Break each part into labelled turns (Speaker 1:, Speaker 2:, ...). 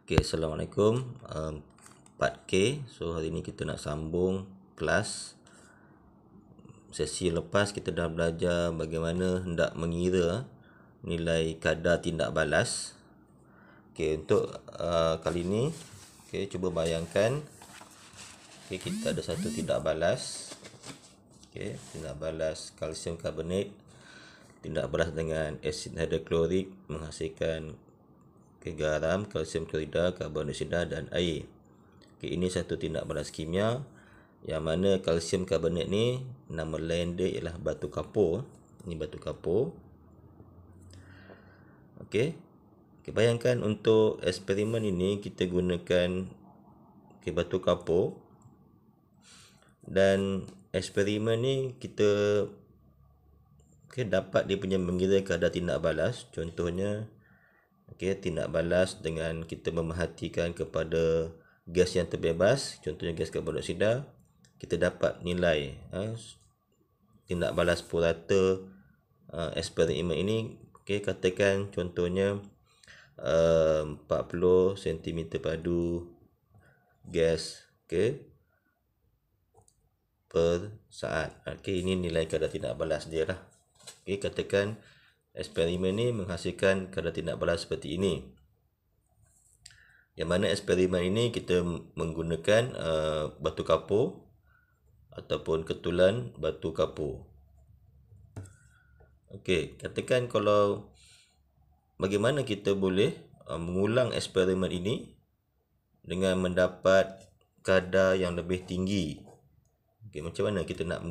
Speaker 1: Okay, Assalamualaikum. Part K. So hari ni kita nak sambung kelas. Sesi lepas kita dah belajar bagaimana hendak mengira nilai kadar tindak balas. Okay, untuk kali ni, okay, cuba bayangkan, okay, kita ada satu tindak balas. Okay, tindak balas kalsium karbonat, tindak balas dengan asid hidroklorik menghasilkan garam, kalsium klorida, karbon dioksida dan air. Okay, ini satu tindak balas kimia yang mana kalsium karbonat ni nama lain dia ialah batu kapur. Ini batu kapur. Okey. Okay, bayangkan untuk eksperimen ini kita gunakan batu kapur, dan eksperimen ni kita dapat dia punya mengira kadar tindak balas. Contohnya tindak balas dengan kita memerhatikan kepada gas yang terbebas, contohnya gas karbon dioksida, kita dapat nilai tindak balas purata eksperimen ini. Katakan contohnya 40 cm padu gas per saat. Ini nilai kadar tindak balas dia lah. Katakan eksperimen ni menghasilkan kadar tindak balas seperti ini. Yang mana eksperimen ini kita menggunakan batu kapur ataupun ketulan batu kapur. Okey, katakan kalau bagaimana kita boleh mengulang eksperimen ini dengan mendapat kadar yang lebih tinggi. Macam mana kita nak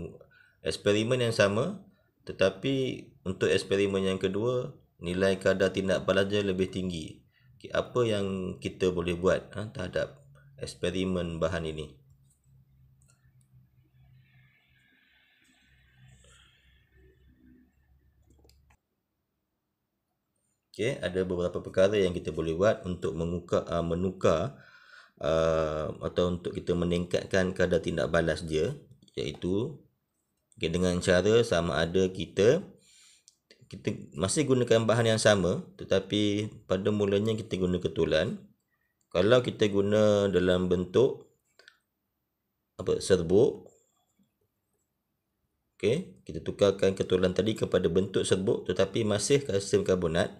Speaker 1: eksperimen yang sama, tetapi untuk eksperimen yang kedua nilai kadar tindak balas dia lebih tinggi. Apa yang kita boleh buat terhadap eksperimen bahan ini? Ada beberapa perkara yang kita boleh buat untuk menukar atau untuk kita meningkatkan kadar tindak balas dia, iaitu dengan cara sama ada kita masih gunakan bahan yang sama, tetapi pada mulanya kita guna ketulan. Kalau kita guna dalam bentuk serbuk, kita tukarkan ketulan tadi kepada bentuk serbuk tetapi masih kalsium karbonat,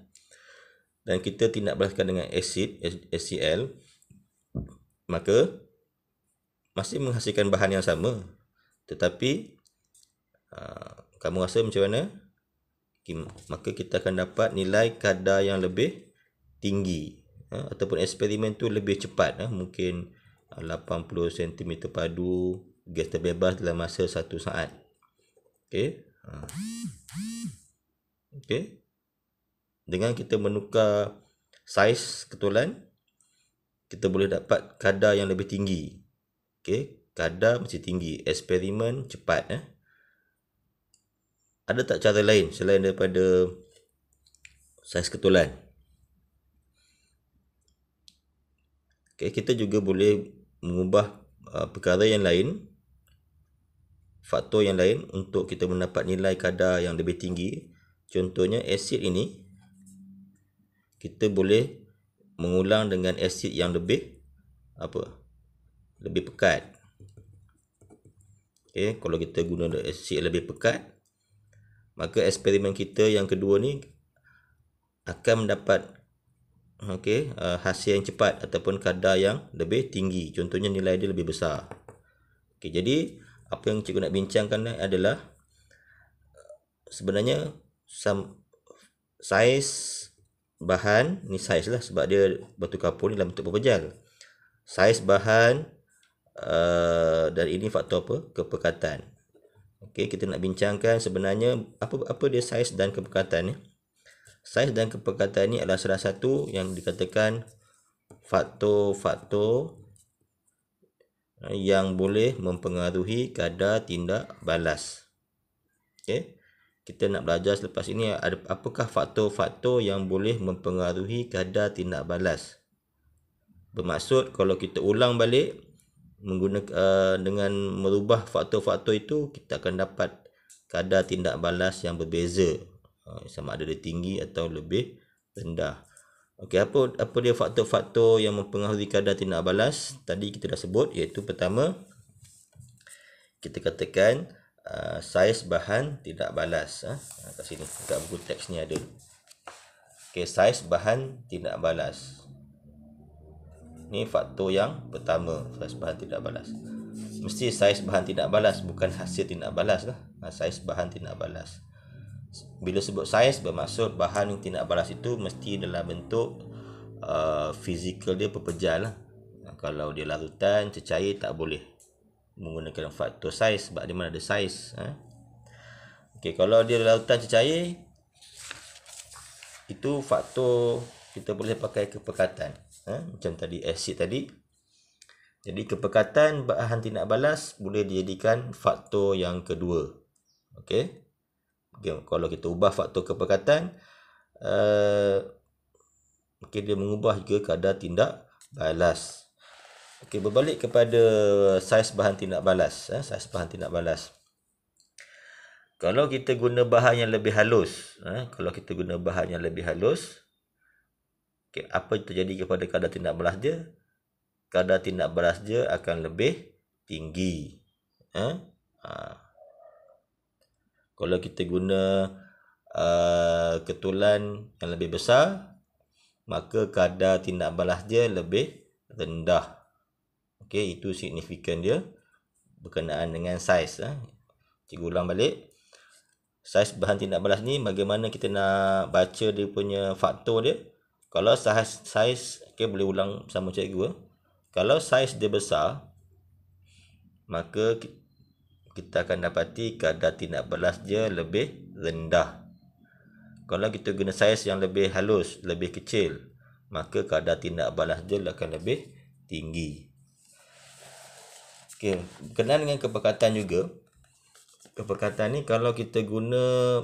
Speaker 1: dan kita tindak balaskan dengan asid HCl, maka masih menghasilkan bahan yang sama, tetapi kamu rasa macam mana? Maka kita akan dapat nilai kadar yang lebih tinggi, ataupun eksperimen tu lebih cepat, mungkin 80 cm padu gas terbebas dalam masa 1 saat. Dengan kita menukar saiz ketulan, kita boleh dapat kadar yang lebih tinggi. Kadar mesti tinggi, eksperimen cepat. Ada tak cara lain selain daripada saiz ketulan? Kita juga boleh mengubah perkara yang lain, faktor yang lain untuk kita mendapat nilai kadar yang lebih tinggi. Contohnya asid ini, kita boleh mengulang dengan asid yang lebih pekat. Kalau kita guna asid lebih pekat, maka eksperimen kita yang kedua ni akan mendapat hasil yang cepat ataupun kadar yang lebih tinggi. Contohnya nilai dia lebih besar. Jadi apa yang cikgu nak bincangkan adalah sebenarnya saiz bahan ni, saiz lah sebab dia batu kapur ni dalam bentuk berpejal. Saiz bahan dan ini faktor kepekatan. Kita nak bincangkan sebenarnya apa dia saiz dan kepekatan ni. Saiz dan kepekatan ni adalah salah satu yang dikatakan faktor-faktor yang boleh mempengaruhi kadar tindak balas. Kita nak belajar selepas ini apakah faktor-faktor yang boleh mempengaruhi kadar tindak balas. Bermaksud kalau kita ulang balik menggunakan dengan merubah faktor-faktor itu, kita akan dapat kadar tindak balas yang berbeza, sama ada dia tinggi atau lebih rendah. Okey, apa dia faktor-faktor yang mempengaruhi kadar tindak balas? Tadi kita dah sebut, iaitu pertama, kita katakan saiz bahan tidak balas. Kat sini, kat buku teks ni ada. Okey, saiz bahan tidak balas. Ni faktor yang pertama, saiz bahan tidak balas. Mesti saiz bahan tidak balas, bukan hasil tidak balas lah. Saiz bahan tidak balas. Bila sebut saiz, bermaksud bahan yang tidak balas itu mesti dalam bentuk fizikal dia pepejal lah. Kalau dia larutan, cecair, tak boleh menggunakan faktor saiz sebab dia mana ada saiz. Okey, kalau dia larutan cecair, itu faktor kita boleh pakai kepekatan. Macam tadi asid tadi. Jadi kepekatan bahan tindak balas boleh dijadikan faktor yang kedua. Okey. Kalau kita ubah faktor kepekatan, dia mengubah juga kadar tindak balas. Okey, berbalik kepada saiz bahan tindak balas. Saiz bahan tindak balas. Kalau kita guna bahan yang lebih halus, okey, apa yang terjadi kepada kadar tindak balas dia? Kadar tindak balas dia akan lebih tinggi. Kalau kita guna ketulan yang lebih besar, maka kadar tindak balas dia lebih rendah. Okey, itu signifikan dia berkenaan dengan saiz. Cikgu ulang balik. Saiz bahan tindak balas ni bagaimana kita nak baca dia punya faktor dia? Kalau saiz okey, boleh ulang sama cikgu. Kalau saiz dia besar, maka kita akan dapati kadar tindak balas dia lebih rendah. Kalau kita guna saiz yang lebih halus, lebih kecil, maka kadar tindak balas dia akan lebih tinggi. Okey, berkenaan dengan kepekatan juga. Kepekatan ni kalau kita guna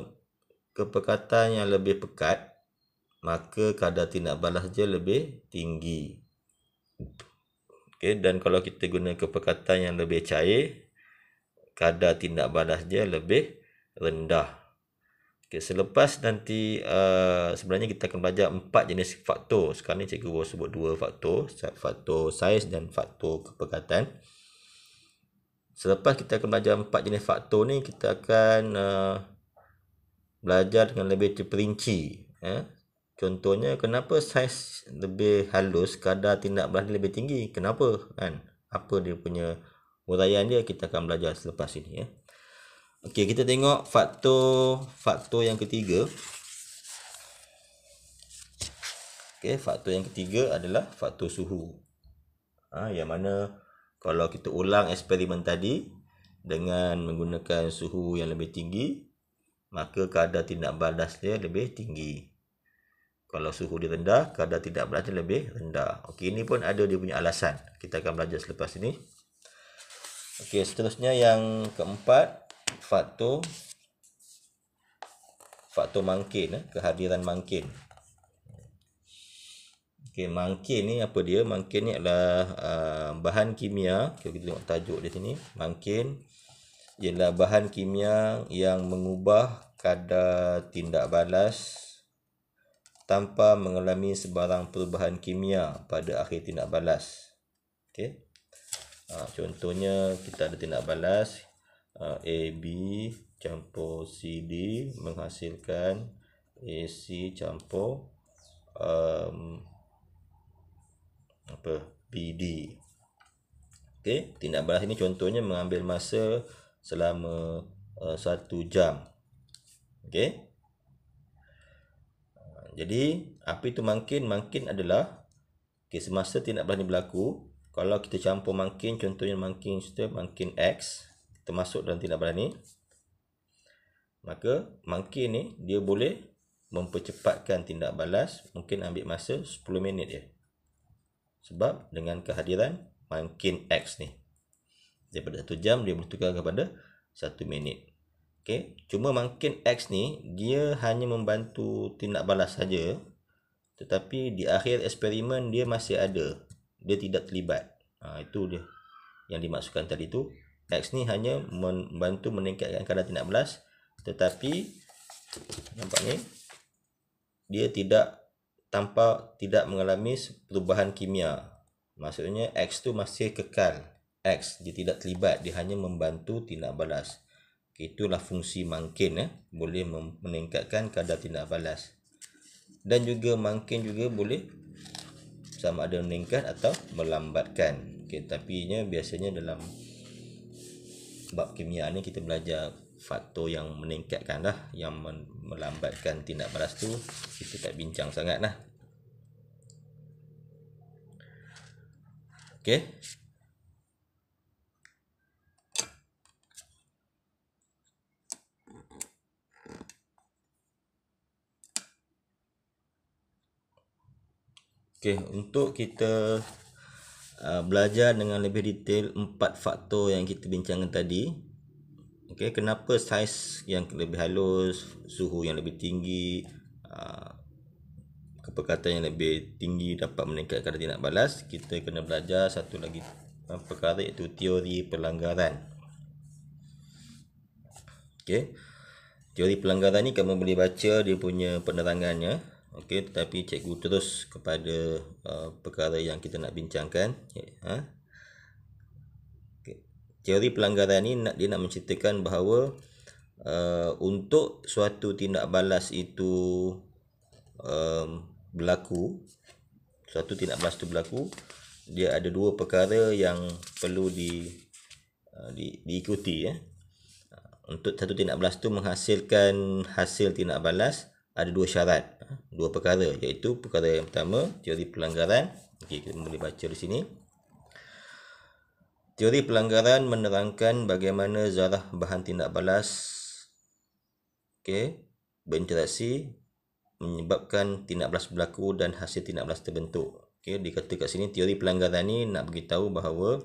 Speaker 1: kepekatan yang lebih pekat, maka kadar tindak balas dia lebih tinggi. Okey, dan kalau kita guna kepekatan yang lebih cair, kadar tindak balas dia lebih rendah. Okay, selepas nanti sebenarnya kita akan belajar 4 jenis faktor. Sekarang ni cikgu baru sebut 2 faktor, faktor saiz dan faktor kepekatan. Selepas kita akan belajar 4 jenis faktor ni, kita akan belajar dengan lebih terperinci. Contohnya, kenapa saiz lebih halus, kadar tindak balas dia lebih tinggi? Kenapa? Apa dia punya huraian dia, kita akan belajar selepas ini. Okey, kita tengok faktor yang ketiga. Okey, faktor yang ketiga adalah faktor suhu. Yang mana kalau kita ulang eksperimen tadi dengan menggunakan suhu yang lebih tinggi, maka kadar tindak balas dia lebih tinggi. Kalau suhu dia rendah, kadar tindak balas dia lebih rendah. Okey, ini pun ada dia punya alasan. Kita akan belajar selepas ini. Okey, seterusnya yang keempat, faktor mangkin, kehadiran mangkin. Okey, mangkin ni apa dia? Mangkin ni adalah bahan kimia. Kita tengok tajuk di sini. Mangkin ialah bahan kimia yang mengubah kadar tindak balas tanpa mengalami sebarang perubahan kimia pada akhir tindak balas. Okey. Contohnya kita ada tindak balas AB campur CD menghasilkan AC campur BD. Okey, tindak balas ini contohnya mengambil masa selama 1 jam. Okey. Jadi, apa itu mangkin? Mangkin adalah semasa tindak balas ini berlaku, kalau kita campur mangkin, contohnya mangkin X, kita masuk dalam tindak balas ni, maka mangkin ni dia boleh mempercepatkan tindak balas, mungkin ambil masa 10 minit je. Sebab dengan kehadiran mangkin X ni, daripada 1 jam dia boleh tukar kepada 1 minit. Okey, cuma mangkin X ni dia hanya membantu tindak balas saja, tetapi di akhir eksperimen dia masih ada, dia tidak terlibat. Itu dia yang dimaksudkan tadi tu. X ni hanya membantu meningkatkan kadar tindak balas, tetapi nampak ni dia tidak tanpa tidak mengalami perubahan kimia. Maksudnya X tu masih kekal. X, dia tidak terlibat, dia hanya membantu tindak balas. Itulah fungsi mangkin, boleh meningkatkan kadar tindak balas. Dan juga mangkin juga boleh sama ada meningkat atau melambatkan. Tapi biasanya dalam bab kimia ni kita belajar faktor yang meningkatkan lah, yang melambatkan tindak balas tu kita tak bincang sangat lah. Okey. Okey, untuk kita belajar dengan lebih detail 4 faktor yang kita bincangkan tadi. Okey, kenapa saiz yang lebih halus, suhu yang lebih tinggi, kepekatan yang lebih tinggi dapat meningkatkan kadar tindak balas. Kita kena belajar satu lagi perkara, iaitu teori pelanggaran. Okey, teori pelanggaran ni kamu boleh baca dia punya penerangannya. Okey, tetapi cikgu terus kepada perkara yang kita nak bincangkan. Okay. Teori pelanggaran ni dia nak menceritakan bahawa untuk suatu tindak balas itu berlaku, dia ada dua perkara yang perlu diikuti. Untuk satu tindak balas tu menghasilkan hasil tindak balas, ada dua syarat, dua perkara, iaitu perkara yang pertama, teori pelanggaran. Okey, kita boleh baca di sini. Teori pelanggaran menerangkan bagaimana zarah bahan tindak balas berinteraksi menyebabkan tindak balas berlaku dan hasil tindak balas terbentuk. Dikata kat sini teori pelanggaran ni nak beritahu bahawa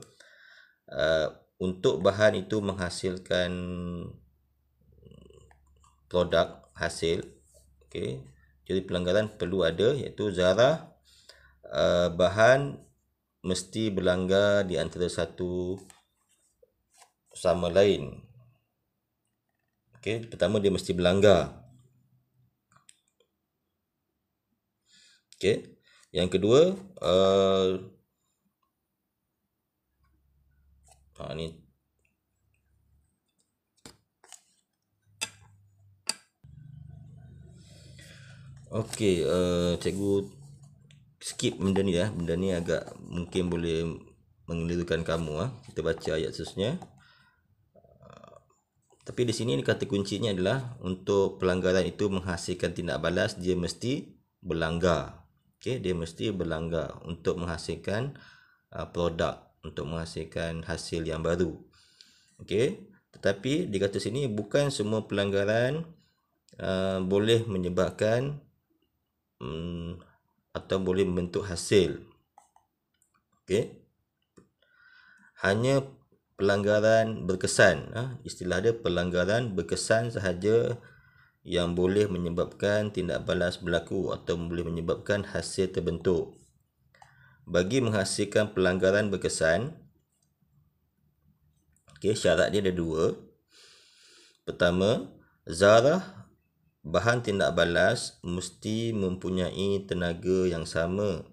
Speaker 1: untuk bahan itu menghasilkan produk, hasil, teori pelanggaran perlu ada, iaitu zarah bahan mesti berlanggar di antara satu sama lain. Pertama dia mesti berlanggar. Yang kedua, ni cikgu skip benda ni lah. Benda ni agak mungkin boleh mengelirukan kamu. Kita baca ayat seterusnya. Tapi di sini kata kuncinya adalah untuk pelanggaran itu menghasilkan tindak balas, dia mesti berlanggar. Dia mesti berlanggar untuk menghasilkan produk, untuk menghasilkan hasil yang baru. Tetapi di kata sini bukan semua pelanggaran boleh menyebabkan atau boleh membentuk hasil. Hanya pelanggaran berkesan, istilah dia pelanggaran berkesan sahaja yang boleh menyebabkan tindak balas berlaku atau boleh menyebabkan hasil terbentuk. Bagi menghasilkan pelanggaran berkesan, syarat dia ada dua. Pertama, zarah bahan tindak balas mesti mempunyai tenaga yang sama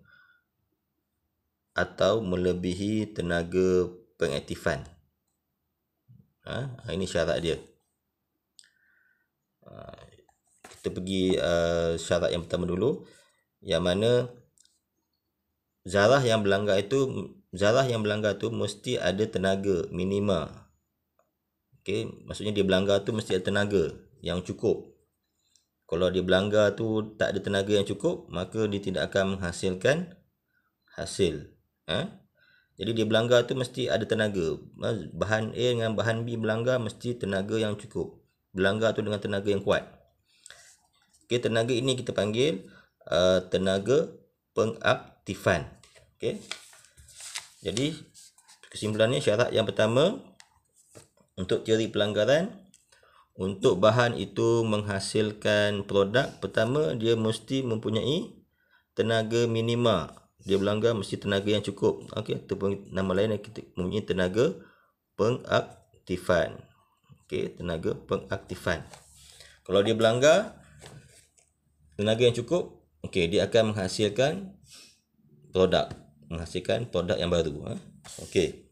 Speaker 1: atau melebihi tenaga pengaktifan. Ini syarat dia. Kita pergi syarat yang pertama dulu, yang mana zarah yang berlanggar tu mesti ada tenaga minima. Maksudnya dia berlanggar tu mesti ada tenaga yang cukup. Kalau dia berlanggar tu tak ada tenaga yang cukup, maka dia tidak akan menghasilkan hasil. Jadi dia berlanggar tu mesti ada tenaga. Bahan A dengan bahan B berlanggar, mesti tenaga yang cukup. Berlanggar tu dengan tenaga yang kuat. Tenaga ini kita panggil tenaga pengaktifan. Jadi kesimpulannya, syarat yang pertama untuk teori pelanggaran, untuk bahan itu menghasilkan produk, pertama dia mesti mempunyai tenaga minima. Dia berlanggar mesti tenaga yang cukup. Ataupun nama lain kita mempunyai tenaga pengaktifan. Tenaga pengaktifan. Kalau dia berlanggar tenaga yang cukup, Okey, dia akan menghasilkan produk yang baru. Okey.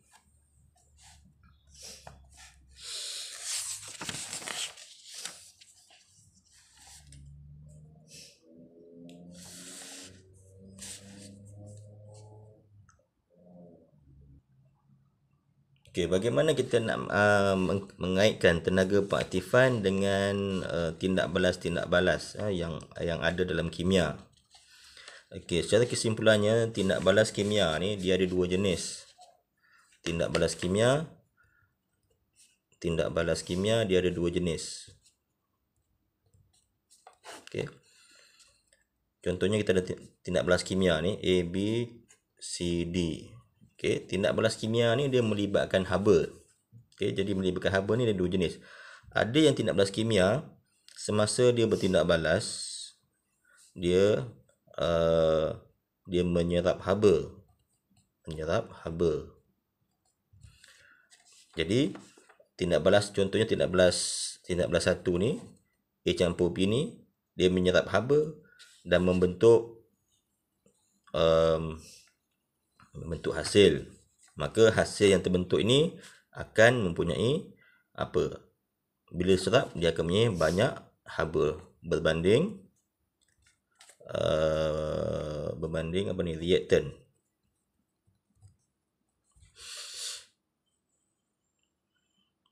Speaker 1: Okey, bagaimana kita nak mengaitkan tenaga pengaktifan dengan tindak balas yang ada dalam kimia. Okey, secara kesimpulannya tindak balas kimia ni dia ada dua jenis. Tindak balas kimia dia ada dua jenis. Okey. Contohnya kita ada tindak balas kimia ni A, B, C, D. Okey, tindak balas kimia ni dia melibatkan haba. Okey, jadi melibatkan haba ni ada dua jenis. Ada yang tindak balas kimia semasa dia bertindak balas dia menyerap haba. Jadi contohnya tindak balas 1 ni A campur B ni dia menyerap haba dan membentuk hasil. Maka hasil yang terbentuk ini akan mempunyai apa? Bila serap dia akan mempunyai banyak haba berbanding reaktan.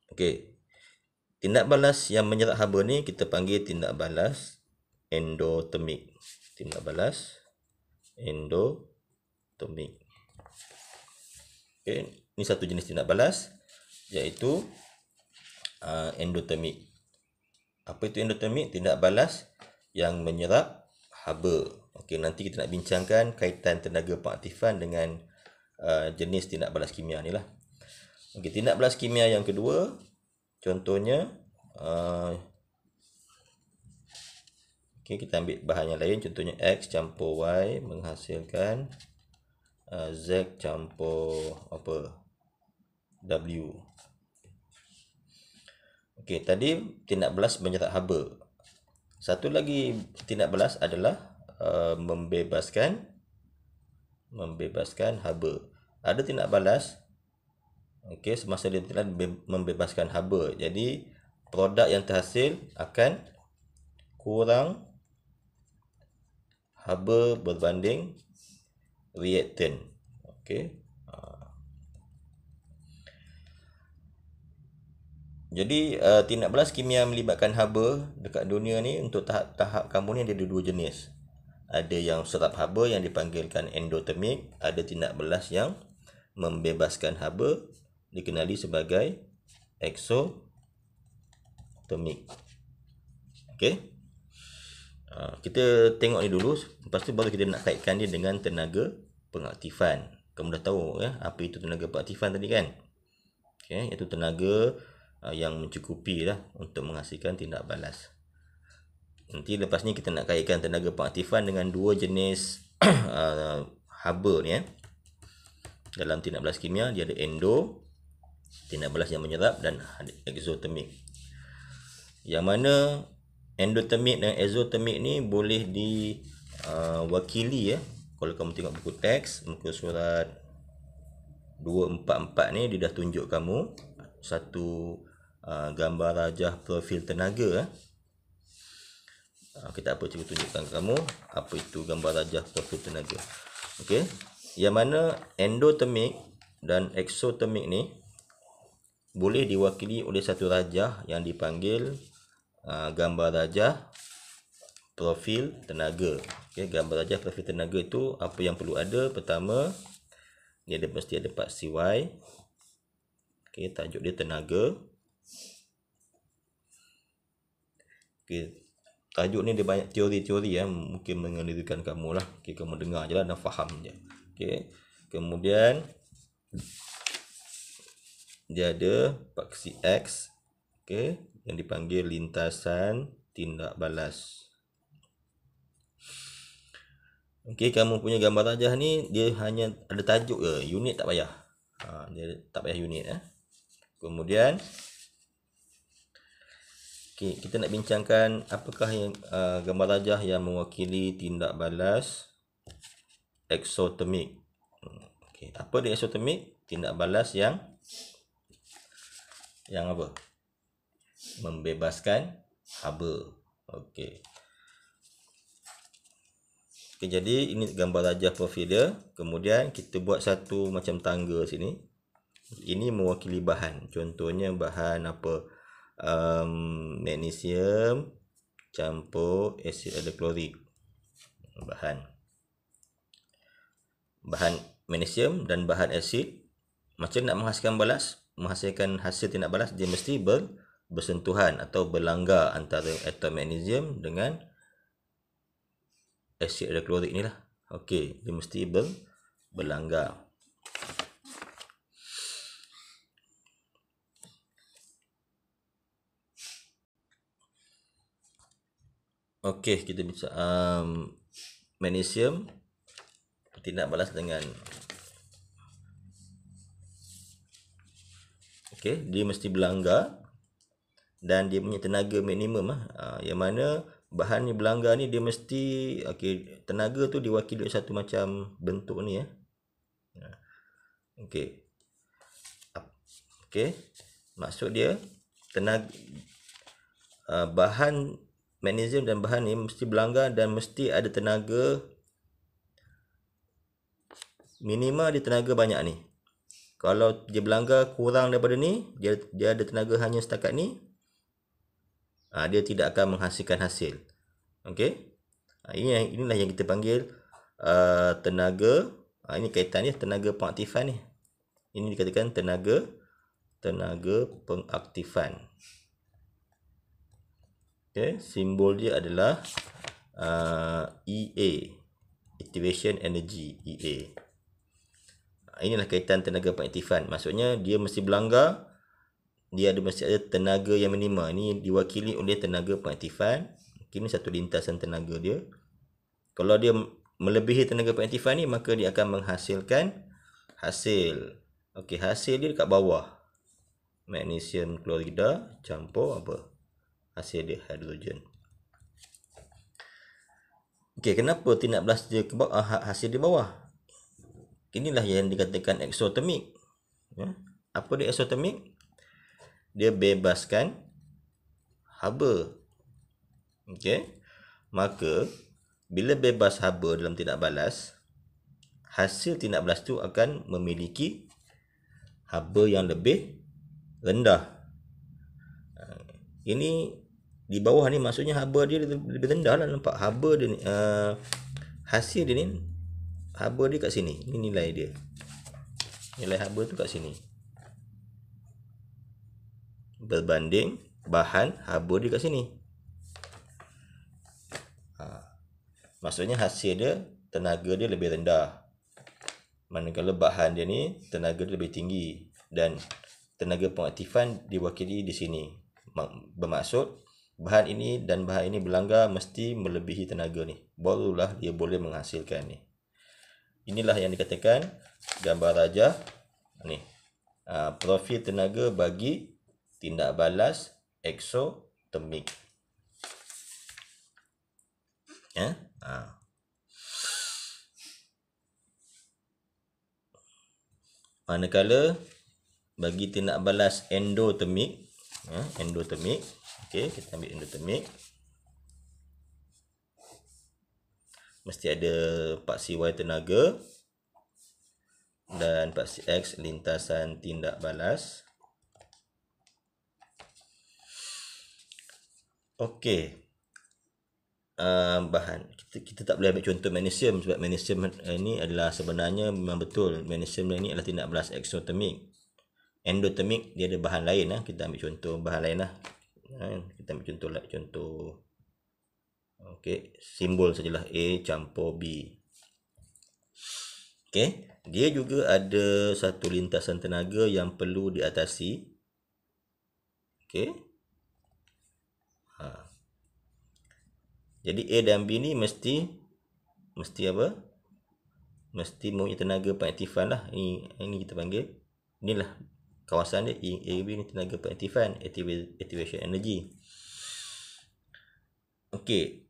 Speaker 1: Okey. Tindak balas yang menyerap haba ni kita panggil tindak balas endotermik. Okey, ini satu jenis tindak balas iaitu endotermik. Apa itu endotermik? Tindak balas yang menyerap haba. Okey, nanti kita nak bincangkan kaitan tenaga pengaktifan dengan jenis tindak balas kimia ni lah. Okey, tindak balas kimia yang kedua contohnya kita ambil bahan yang lain, contohnya X campur Y menghasilkan Z campur W. Okey, tadi tindak balas menyerap haba. Satu lagi tindak balas adalah membebaskan haba. Ada tindak balas semasa dia membebaskan haba. Jadi produk yang terhasil akan kurang haba berbanding reaktan. Okey. Jadi tindak balas kimia melibatkan haba dekat dunia ni untuk tahap kamu ni ada dua jenis. Ada yang serap haba yang dipanggilkan endotermik, ada tindak balas yang membebaskan haba dikenali sebagai exothermic. Okey. Kita tengok ni dulu, lepas tu baru kita nak kaitkan dia dengan tenaga pengaktifan. Kamu dah tahu apa itu tenaga pengaktifan tadi kan? Okey, iaitu tenaga yang mencukupi lah untuk menghasilkan tindak balas. Nanti lepas ni kita nak kaitkan tenaga pengaktifan dengan dua jenis haba ni dalam tindak balas kimia. Dia ada tindak balas yang menyerap, dan exothermic. Yang mana endotermik dan exothermic ni boleh diwakili kalau kamu tengok buku teks muka surat 244 ni, dia dah tunjuk kamu satu gambar rajah profil tenaga. Kita cuba tunjukkan kamu apa itu gambar rajah profil tenaga. Okey, yang mana endotermik dan exothermic ni boleh diwakili oleh satu rajah yang dipanggil gambar rajah profil tenaga. Okey, gambar rajah profil tenaga itu apa yang perlu ada? Pertama, dia mesti ada part CY. Okey, tajuk dia tenaga. Okey, tajuk ni dia banyak teori-teori mungkin mengelirukan kamu lah. Okey, kamu dengar je lah dan faham je. Okey, kemudian dia ada paksi X, okey, yang dipanggil lintasan tindak balas. Okey, kamu punya gambar rajah ni dia hanya ada tajuk je, unit tak payah. Dia tak payah unit Kemudian Okay, kita nak bincangkan apakah yang gambar rajah yang mewakili tindak balas eksotermik. Okay, apa dia eksotermik? Tindak balas yang apa? Membebaskan haba. Okey. Okay, jadi ini gambar rajah profil dia. Kemudian kita buat satu macam tangga sini. Ini mewakili bahan. Contohnya bahan apa? Magnesium campur asid hidroklorik. Bahan magnesium dan bahan asid. Macam nak menghasilkan hasil tindak balas, dia mesti bersentuhan atau berlanggar antara atom magnesium dengan asid hidroklorik ni lah. Okey, dia mesti berlanggar. Okey, kita bincang magnesium tindak balas dengan dia mesti berlanggar dan dia punya tenaga minimum yang mana bahan ni berlanggar ni dia mesti tenaga tu diwakili oleh satu macam bentuk ni maksud dia tenaga bahan magnesium dan bahan ni mesti berlanggar dan mesti ada tenaga minimal, di tenaga banyak ni. Kalau dia berlanggar kurang daripada ni, dia ada tenaga hanya setakat ni, dia tidak akan menghasilkan hasil. Okey. Inilah yang kita panggil tenaga, ini kaitan dia tenaga pengaktifan ni. Ini dikatakan tenaga pengaktifan. Okey, simbol dia adalah EA, activation energy, EA. Inilah kaitan tenaga pengaktifan. Maksudnya dia mesti berlanggar, dia mesti ada tenaga yang minimal. Ini diwakili oleh tenaga pengaktifan. Ini satu lintasan tenaga dia. Kalau dia melebihi tenaga pengaktifan ni, maka dia akan menghasilkan hasil. Okey, hasil dia dekat bawah. Magnesium klorida campur apa? Hasil dia hidrogen. Okey, kenapa tindak balas dia ke bawah, hasil di bawah? Inilah yang dikatakan eksotermik. Apa dia eksotermik? Dia bebaskan haba. Okey. Maka bila bebas haba dalam tindak balas, hasil tindak balas tu akan memiliki haba yang lebih rendah. Ini di bawah ni maksudnya haba dia lebih rendah lah, nampak haba dia ni, hasil dia ni, haba dia kat sini. Ini nilai dia. Nilai haba tu kat sini. Berbanding bahan haba dia kat sini. Maksudnya hasil dia, tenaga dia lebih rendah. Manakala bahan dia ni tenaga dia lebih tinggi dan tenaga pengaktifan diwakili di sini. Bermaksud bahan ini dan bahan ini berlanggar mesti melebihi tenaga ni. Barulah dia boleh menghasilkan ni. Inilah yang dikatakan gambar rajah ni. Profil tenaga bagi tindak balas eksotermik. Manakala bagi tindak balas endotermik, okey, kita ambil endotermik, mesti ada paksi Y tenaga dan paksi X lintasan tindak balas. Okey. Bahan kita tak boleh ambil contoh magnesium sebab magnesium ini adalah sebenarnya memang betul magnesium ini adalah tindak balas eksotermik. Endotermik dia ada bahan lain kita ambil contoh bahan lain kita ambil contoh okey, simbol sajalah A campur B. Okey, dia juga ada satu lintasan tenaga yang perlu diatasi. Okey. Jadi A dan B ni mesti apa? Mesti mempunyai tenaga pengaktifan lah. Ini kita panggil, inilah kawasan dia. A, B ni tenaga pengaktifan, activation energy. Okey.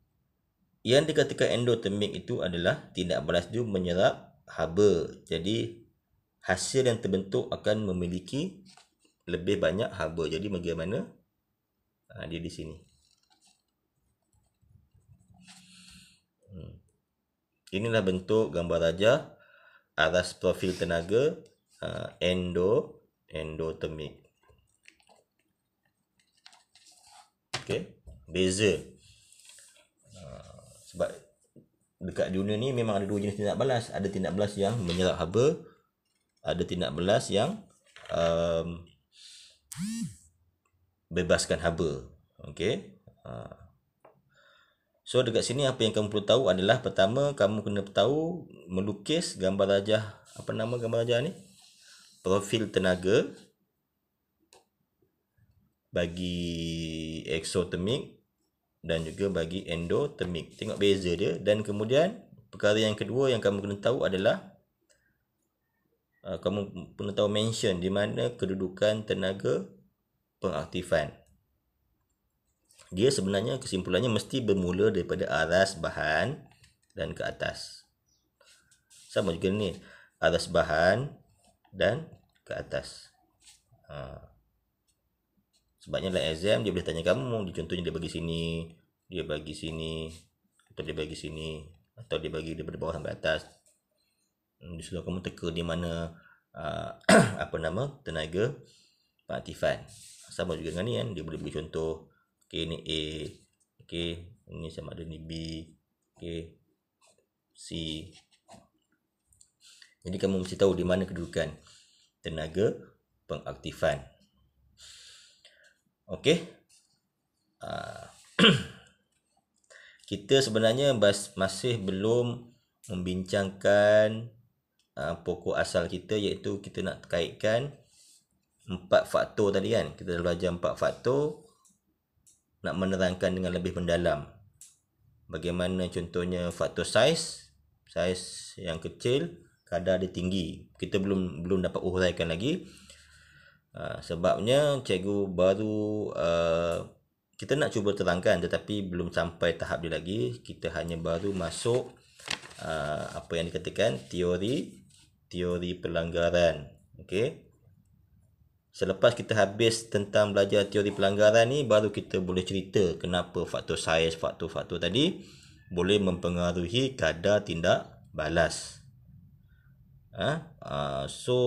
Speaker 1: Yang dikatakan endotermik itu adalah tindak balas dia menyerap haba. Jadi hasil yang terbentuk akan memiliki lebih banyak haba. Jadi bagaimana? Dia di sini. Inilah bentuk gambar rajah aras profil tenaga endotermik. Okey, beza. Sebab dekat dunia ni memang ada dua jenis tindak balas. Ada tindak balas yang menyerap haba, ada tindak balas yang bebaskan haba. Okey. So dekat sini apa yang kamu perlu tahu adalah, pertama kamu kena tahu melukis gambar rajah. Apa nama gambar rajah ni? Profil tenaga bagi eksotermik dan juga bagi endotermik. Tengok beza dia. Dan kemudian perkara yang kedua yang kamu kena tahu adalah kamu kena tahu mention di mana kedudukan tenaga pengaktifan. Dia sebenarnya kesimpulannya mesti bermula daripada aras bahan dan ke atas. Sama juga ni, aras bahan dan ke atas. Sebabnya dalam exam dia boleh tanya kamu, contohnya dia bagi sini, dia bagi sini, atau dia bagi sini, atau dia bagi daripada bawah sampai atas. Disuruh kamu teka di mana tenaga pengaktifan. Sama juga dengan ni kan, dia boleh bagi contoh. Okey, ni A. Okey, ini sama ada ni B. Okey, C. Jadi kamu mesti tahu di mana kedudukan tenaga pengaktifan. Okey. Kita sebenarnya masih belum membincangkan pokok asal kita, iaitu kita nak kaitkan 4 faktor tadi kan. Kita dah belajar 4 faktor, nak menerangkan dengan lebih mendalam. Bagaimana contohnya faktor saiz yang kecil, kadar dia tinggi. Kita belum dapat uraikan lagi. Sebabnya cikgu baru kita nak cuba terangkan, tetapi belum sampai tahap dia lagi. Kita hanya baru masuk apa yang dikatakan teori pelanggaran. Okey. Selepas kita habis tentang belajar teori pelanggaran ni, baru kita boleh cerita kenapa faktor saiz, faktor-faktor tadi boleh mempengaruhi kadar tindak balas. So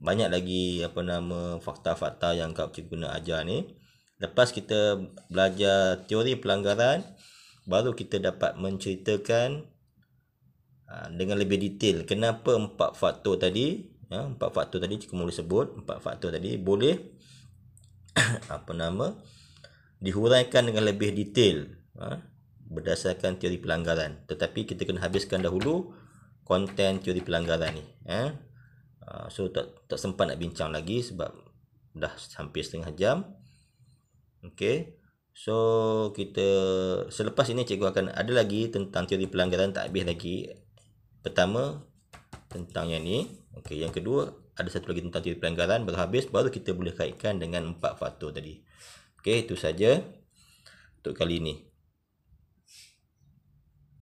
Speaker 1: banyak lagi fakta-fakta yang kau cikgu nak ajar ni. Lepas kita belajar teori pelanggaran, baru kita dapat menceritakan dengan lebih detail kenapa 4 faktor tadi, 4 faktor tadi cikgu boleh sebut, 4 faktor tadi boleh dihuraikan dengan lebih detail berdasarkan teori pelanggaran. Tetapi kita kena habiskan dahulu konten teori pelanggaran ni. So tak sempat nak bincang lagi sebab dah hampir setengah jam. Okey. So kita selepas ini cikgu akan ada lagi tentang teori pelanggaran, tak habis lagi. Pertama tentang yang ni. Okey, yang kedua ada satu lagi tentang teori pelanggaran, baru habis, baru kita boleh kaitkan dengan 4 faktor tadi. Okey, itu saja untuk kali ini.